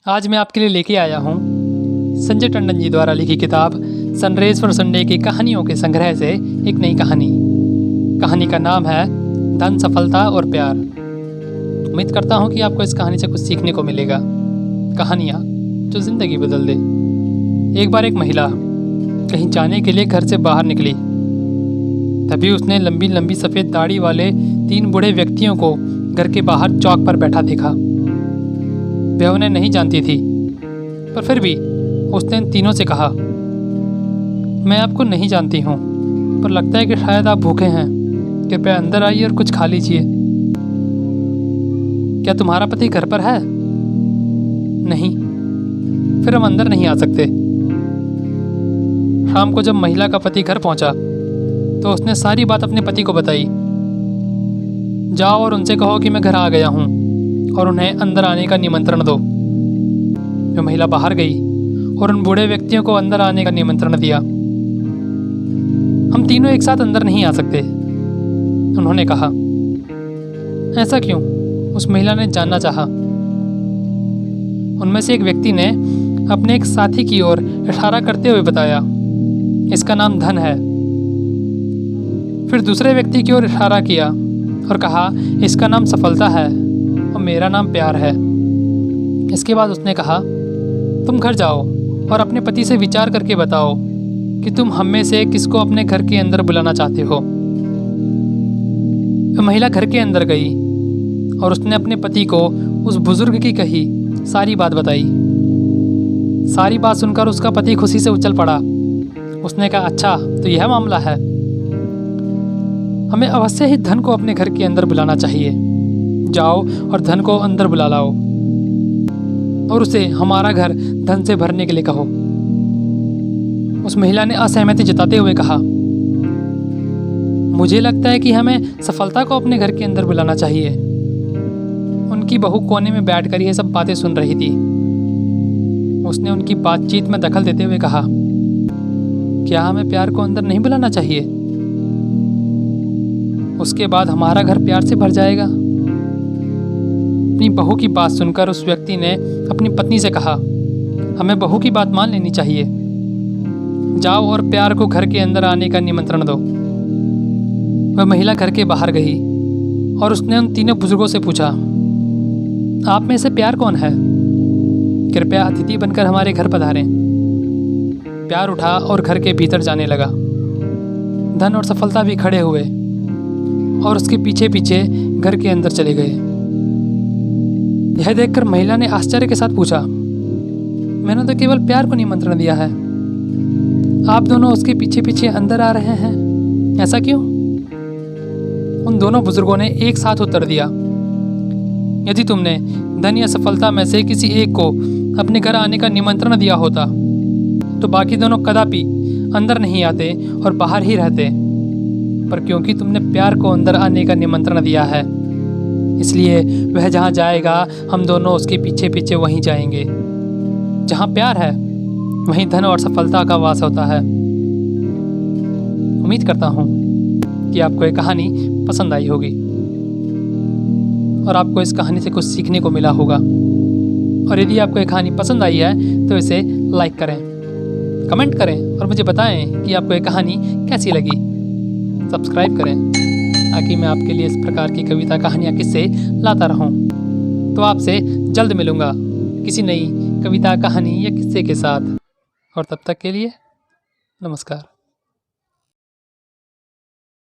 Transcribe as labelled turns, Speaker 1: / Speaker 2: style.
Speaker 1: आज मैं आपके लिए लेके आया हूँ संजय टंडन जी द्वारा लिखी किताब सनराइज फॉर संडे की कहानियों के संग्रह से एक नई कहानी का नाम है धन, सफलता और प्यार। उम्मीद करता हूँ कि आपको इस कहानी से कुछ सीखने को मिलेगा। कहानियाँ जो ज़िंदगी बदल दे। एक बार एक महिला कहीं जाने के लिए घर से बाहर निकली। तभी उसने लंबी लंबी सफ़ेद दाढ़ी वाले 3 बूढ़े व्यक्तियों को घर के बाहर चौक पर बैठा देखा। वह उन्हें नहीं जानती थी, पर फिर भी उसने इन तीनों से कहा, मैं आपको नहीं जानती हूँ, पर लगता है कि शायद आप भूखे हैं। कृपया अंदर आइए और कुछ खा लीजिए। क्या तुम्हारा पति घर पर है? नहीं। फिर हम अंदर नहीं आ सकते। शाम को जब महिला का पति घर पहुंचा तो उसने सारी बात अपने पति को बताई। जाओ और उनसे कहो कि मैं घर आ गया हूँ और उन्हें अंदर आने का निमंत्रण दो। वह महिला बाहर गई और उन बूढ़े व्यक्तियों को अंदर आने का निमंत्रण दिया। हम तीनों एक साथ अंदर नहीं आ सकते, उन्होंने कहा। ऐसा क्यों? उस महिला ने जानना चाहा। उनमें से एक व्यक्ति ने अपने एक साथी की ओर इशारा करते हुए बताया, इसका नाम धन है। फिर दूसरे व्यक्ति की ओर इशारा किया और कहा, इसका नाम सफलता है और मेरा नाम प्यार है। इसके बाद उसने कहा, तुम घर जाओ और अपने पति से विचार करके बताओ कि तुम हम में से किसको अपने घर के अंदर बुलाना चाहते हो। वह महिला घर के अंदर गई और उसने अपने पति को उस बुजुर्ग की कही सारी बात बताई। सारी बात सुनकर उसका पति खुशी से उछल पड़ा। उसने कहा, अच्छा तो यह मामला है। हमें अवश्य ही धन को अपने घर के अंदर बुलाना चाहिए। जाओ और धन को अंदर बुला लाओ और उसे हमारा घर धन से भरने के लिए कहो। उस महिला ने असहमति जताते हुए कहा, मुझे लगता है कि हमें सफलता को अपने घर के अंदर बुलाना चाहिए। उनकी बहू कोने में बैठकर यह सब बातें सुन रही थी। उसने उनकी बातचीत में दखल देते हुए कहा, क्या हमें प्यार को अंदर नहीं बुलाना चाहिए? उसके बाद हमारा घर प्यार से भर जाएगा। अपनी बहू की बात सुनकर उस व्यक्ति ने अपनी पत्नी से कहा, हमें बहू की बात मान लेनी चाहिए। जाओ और प्यार को घर के अंदर आने का निमंत्रण दो। वह महिला घर के बाहर गई और उसने उन तीनों बुजुर्गों से पूछा, आप में से प्यार कौन है? कृपया अतिथि बनकर हमारे घर पधारें। प्यार उठा और घर के भीतर जाने लगा। धन और सफलता भी खड़े हुए और उसके पीछे पीछे घर के अंदर चले गए। यह देखकर महिला ने आश्चर्य के साथ पूछा, मैंने तो केवल प्यार को निमंत्रण दिया है, आप दोनों उसके पीछे पीछे अंदर आ रहे हैं, ऐसा क्यों? उन दोनों बुजुर्गों ने एक साथ उत्तर दिया, यदि तुमने धन या सफलता में से किसी एक को अपने घर आने का निमंत्रण दिया होता तो बाकी दोनों कदापि अंदर नहीं आते और बाहर ही रहते। पर क्योंकि तुमने प्यार को अंदर आने का निमंत्रण दिया है, इसलिए वह जहाँ जाएगा हम दोनों उसके पीछे पीछे वहीं जाएंगे। जहाँ प्यार है वहीं धन और सफलता का वास होता है। उम्मीद करता हूँ कि आपको ये कहानी पसंद आई होगी और आपको इस कहानी से कुछ सीखने को मिला होगा। और यदि आपको ये कहानी पसंद आई है तो इसे लाइक करें, कमेंट करें और मुझे बताएं कि आपको ये कहानी कैसी लगी। सब्सक्राइब करें ताकि मैं आपके लिए इस प्रकार की कविता, कहानियाँ, किस्से लाता रहूं। तो आपसे जल्द मिलूँगा किसी नई कविता, कहानी या किस्से के साथ। और तब तक के लिए नमस्कार।